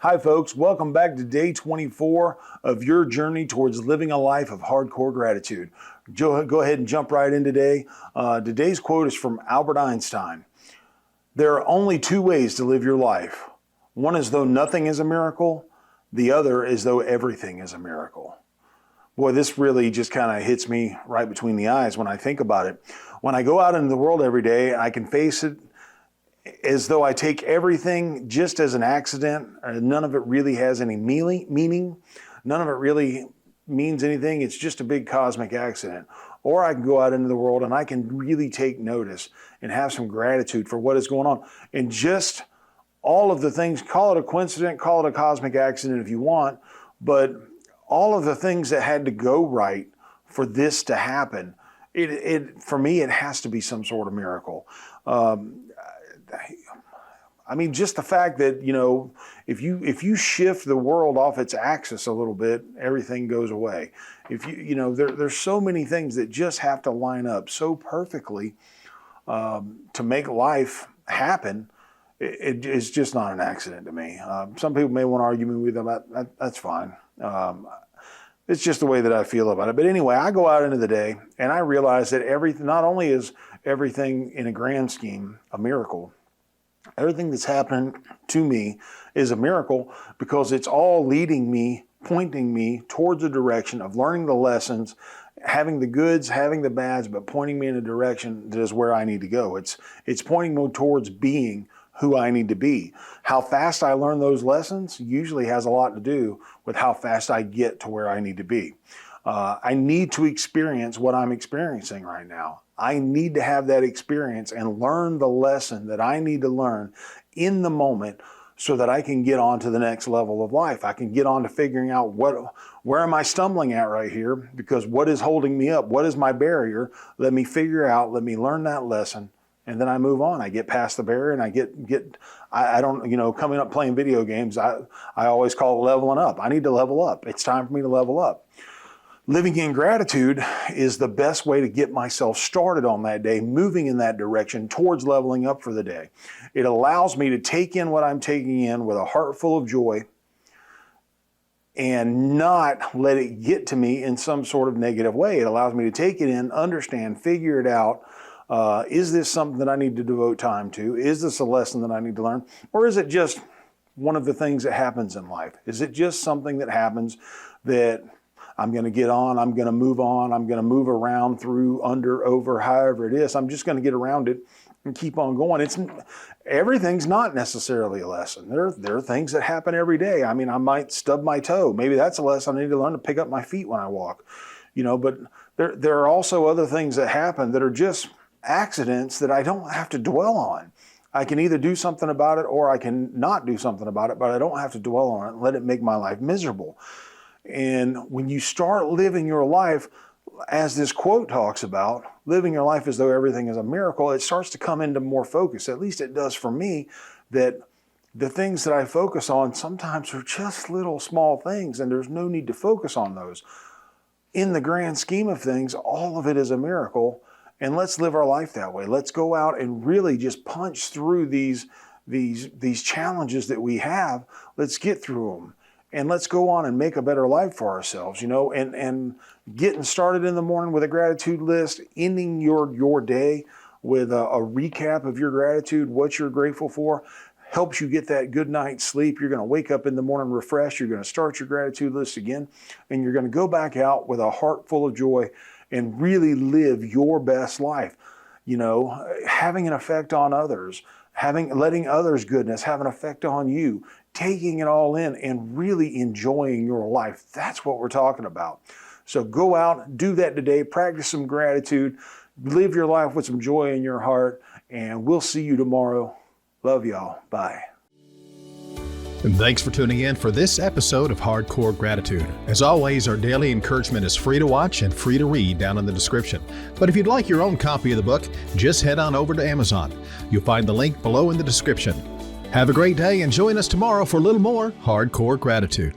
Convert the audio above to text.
Hi folks, welcome back to day 24 of your journey towards living a life of hardcore gratitude. Go ahead and jump right in today. Today's quote is from Albert Einstein. There are only two ways to live your life. One is though nothing is a miracle. The other is though everything is a miracle. Boy, this really just kind of hits me right between the eyes when I think about it. When I go out into the world every day, I can face it as though I take everything just as an accident. None of it really has any meaning. None of it really means anything. It's just a big cosmic accident. Or I can go out into the world and I can really take notice and have some gratitude for what is going on. And just all of the things, call it a coincidence, call it a cosmic accident if you want, but all of the things that had to go right for this to happen, for me, it has to be some sort of miracle. I mean, just the fact that, if you shift the world off its axis a little bit, everything goes away. There's so many things that just have to line up so perfectly to make life happen. It's just not an accident to me. Some people may want to argue with me about that. That's fine. It's just the way that I feel about it. But anyway, I go out into the day and I realize that everything, not only is everything in a grand scheme a miracle, everything that's happened to me is a miracle because it's all leading me, pointing me towards a direction of learning the lessons, having the goods, having the bads, but pointing me in a direction that is where I need to go. It's pointing me towards being who I need to be. How fast I learn those lessons usually has a lot to do with how fast I get to where I need to be. I need to experience what I'm experiencing right now. I need to have that experience and learn the lesson that I need to learn in the moment so that I can get on to the next level of life. I can get on to figuring out where am I stumbling at right here, because what is holding me up? What is my barrier? Let me figure out, let me learn that lesson, and then I move on. I get past the barrier and I don't, coming up playing video games, I always call it leveling up. I need to level up. It's time for me to level up. Living in gratitude is the best way to get myself started on that day, moving in that direction towards leveling up for the day. It allows me to take in what I'm taking in with a heart full of joy and not let it get to me in some sort of negative way. It allows me to take it in, understand, figure it out. Is this something that I need to devote time to? Is this a lesson that I need to learn? Or is it just one of the things that happens in life? Is it just something that happens that I'm going to get on, I'm going to move on, I'm going to move around through, under, over, however it is. I'm just going to get around it and keep on going. Everything's not necessarily a lesson. There are things that happen every day. I mean, I might stub my toe. Maybe that's a lesson I need to learn, to pick up my feet when I walk. But there are also other things that happen that are just accidents that I don't have to dwell on. I can either do something about it or I can not do something about it, but I don't have to dwell on it and let it make my life miserable. And when you start living your life, as this quote talks about, living your life as though everything is a miracle, it starts to come into more focus. At least it does for me, that the things that I focus on sometimes are just little small things and there's no need to focus on those. In the grand scheme of things, all of it is a miracle. And let's live our life that way. Let's go out and really just punch through these challenges that we have. Let's get through them. And let's go on and make a better life for ourselves, and getting started in the morning with a gratitude list, ending your day with a recap of your gratitude, what you're grateful for, helps you get that good night's sleep. You're going to wake up in the morning refreshed. You're going to start your gratitude list again, and you're going to go back out with a heart full of joy and really live your best life, having an effect on others, letting others' goodness have an effect on you, taking it all in and really enjoying your life. That's what we're talking about. So go out, do that today, practice some gratitude, live your life with some joy in your heart, and we'll see you tomorrow. Love y'all. Bye. And thanks for tuning in for this episode of Hardcore Gratitude. As always, our daily encouragement is free to watch and free to read down in the description. But if you'd like your own copy of the book, just head on over to Amazon. You'll find the link below in the description. Have a great day and join us tomorrow for a little more Hardcore Gratitude.